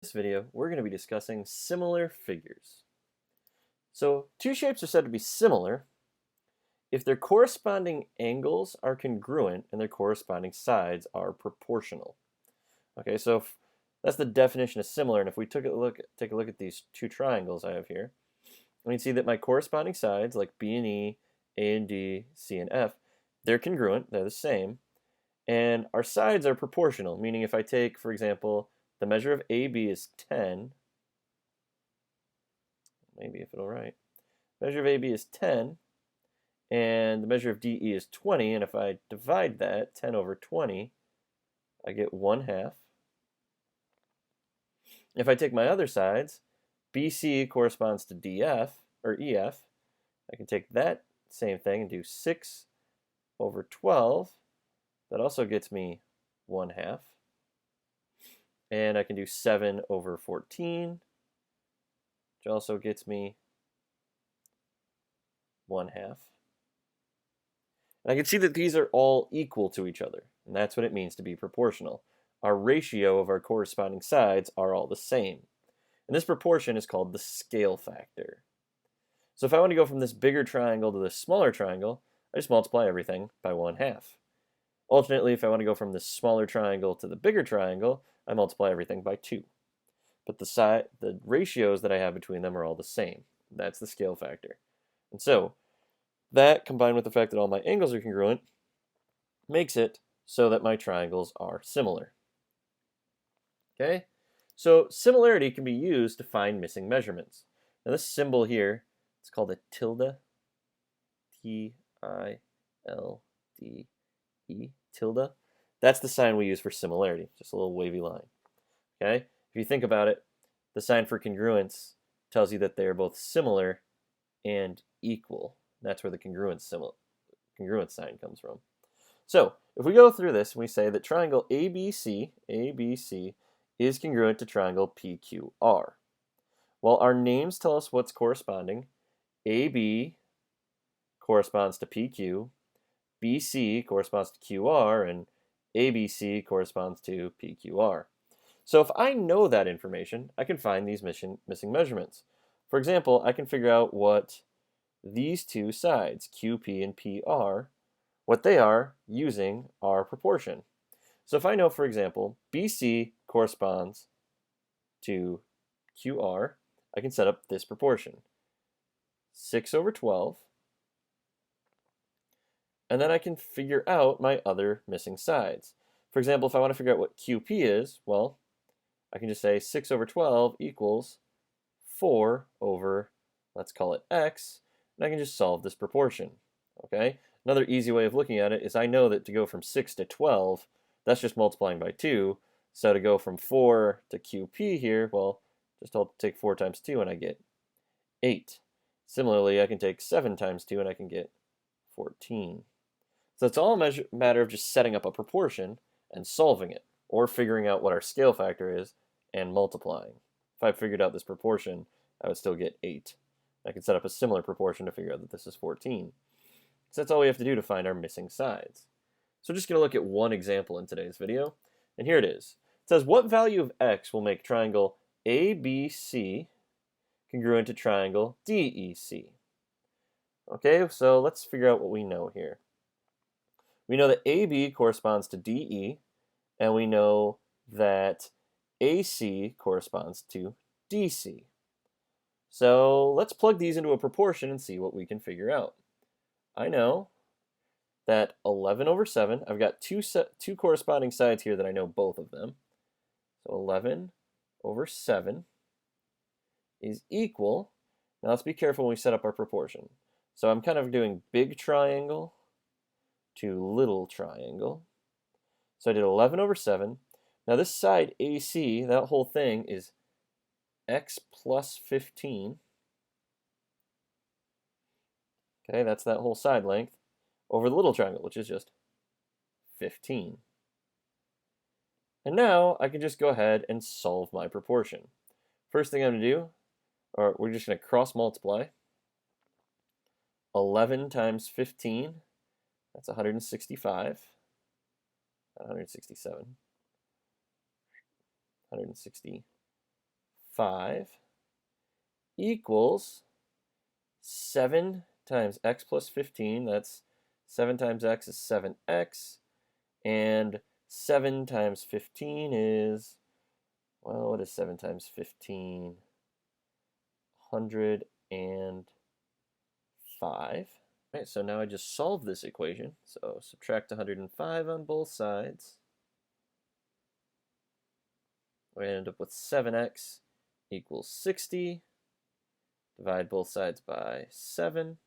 this video, we're going to be discussing similar figures. So, two shapes are said to be similar if their corresponding angles are congruent and their corresponding sides are proportional. Okay, so that's the definition of similar. And if we take a look at these two triangles I have here, we can see that my corresponding sides, like B and E, A and D, C and F, they're congruent, they're the same, and our sides are proportional, meaning if I take, for example, the measure of AB is 10, maybe if it'll write, measure of AB is 10, and the measure of DE is 20, and if I divide that, 10 over 20, I get 1/2. If I take my other sides, BC corresponds to DF, or EF, I can take that same thing and do 6 over 12. That also gets me 1/2. And I can do 7 over 14, which also gets me 1/2. And I can see that these are all equal to each other, and that's what it means to be proportional. Our ratio of our corresponding sides are all the same. And this proportion is called the scale factor. So if I want to go from this bigger triangle to this smaller triangle, I just multiply everything by 1/2. Alternately, if I want to go from this smaller triangle to the bigger triangle, I multiply everything by 2. But the ratios that I have between them are all the same. That's the scale factor. And so, that combined with the fact that all my angles are congruent makes it so that my triangles are similar. Okay? So, similarity can be used to find missing measurements. Now this symbol here, it's called a tilde. Tilde. Tilde. That's the sign we use for similarity, just a little wavy line. Okay? If you think about it, the sign for congruence tells you that they are both similar and equal. That's where the congruence sign comes from. So, if we go through this and we say that triangle ABC is congruent to triangle PQR. Well, our names tell us what's corresponding. AB corresponds to PQ, BC corresponds to QR, and ABC corresponds to PQR. So if I know that information, I can find these missing measurements. For example, I can figure out what these two sides, QP and PR, what they are using our proportion. So if I know, for example, BC corresponds to QR, I can set up this proportion. 6 over 12. And then I can figure out my other missing sides. For example, if I want to figure out what QP is, well, I can just say 6 over 12 equals 4 over, let's call it x, and I can just solve this proportion. Okay? Another easy way of looking at it is I know that to go from 6 to 12, that's just multiplying by 2. So to go from 4 to QP here, well, just I'll take 4 times 2 and I get 8. Similarly, I can take 7 times 2 and I can get 14. So it's all a matter of just setting up a proportion and solving it, or figuring out what our scale factor is and multiplying. If I figured out this proportion, I would still get 8. I can set up a similar proportion to figure out that this is 14. So that's all we have to do to find our missing sides. So we're just going to look at one example in today's video, and here it is. It says, what value of x will make triangle ABC congruent to triangle DEC? Okay, so let's figure out what we know here. We know that AB corresponds to DE, and we know that AC corresponds to DC. So let's plug these into a proportion and see what we can figure out. I know that 11 over 7, I've got two corresponding sides here that I know both of them. So 11 over 7 is equal. Now let's be careful when we set up our proportion. So I'm kind of doing big triangle to little triangle. So I did 11 over 7. Now this side AC, that whole thing is x plus 15. Okay, that's that whole side length over the little triangle, which is just 15. And now I can just go ahead and solve my proportion. First thing I'm going to do, or we're just going to cross multiply. 11 times 15, that's 165. 167. 160. 5 equals 7 times x plus 15. That's 7 times x is 7x. And 7 times 15 is, well, what is 7 times 15? 105. Right, so now I just solve this equation. So subtract 105 on both sides. We end up with 7x equals 60. Divide both sides by 7.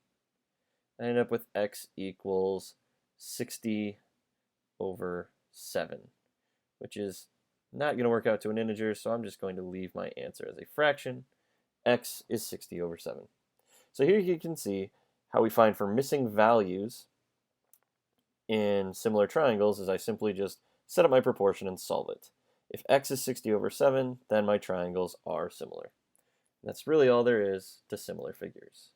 I end up with x equals 60 over 7, which is not going to work out to an integer, so I'm just going to leave my answer as a fraction. X is 60 over 7. So here you can see how we find for missing values in similar triangles is I simply just set up my proportion and solve it. If x is 60 over 7, then my triangles are similar. That's really all there is to similar figures.